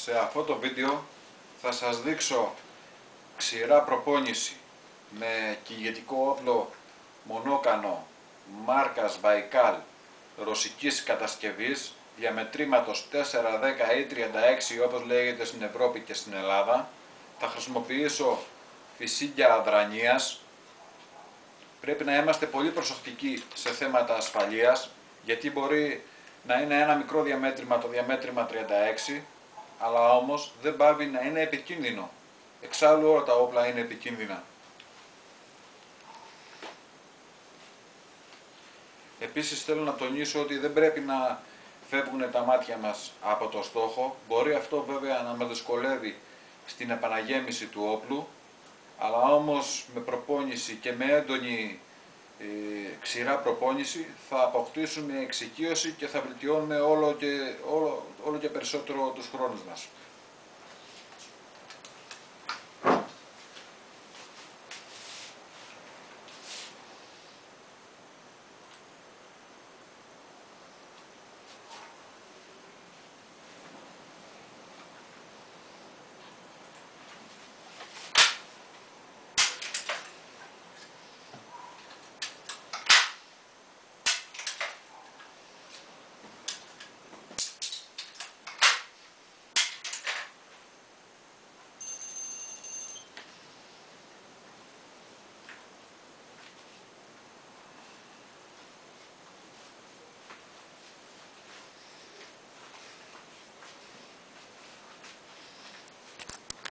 Σε αυτό το βίντεο θα σας δείξω ξηρά προπόνηση με κηδιετικό όπλο μονόκανο μάρκας Baikal ρωσικής κατασκευής διαμετρήματος 4, 10 ή 36 όπως λέγεται στην Ευρώπη και στην Ελλάδα. Θα χρησιμοποιήσω φυσίγγια αδρανίας. Πρέπει να είμαστε πολύ προσεκτικοί σε θέματα ασφαλείας, γιατί μπορεί να είναι ένα μικρό διαμέτρημα, το διαμέτρημα 36, αλλά όμως δεν πάβει να είναι επικίνδυνο. Εξάλλου όλα τα όπλα είναι επικίνδυνα. Επίσης θέλω να τονίσω ότι δεν πρέπει να φεύγουν τα μάτια μας από το στόχο. Μπορεί αυτό βέβαια να μας δυσκολεύει στην επαναγέμιση του όπλου, αλλά όμως με προπόνηση και με έντονη ξηρά προπόνηση θα αποκτήσουμε εξοικείωση και θα βελτιώνουμε όλο και περισσότερο τους χρόνους μας.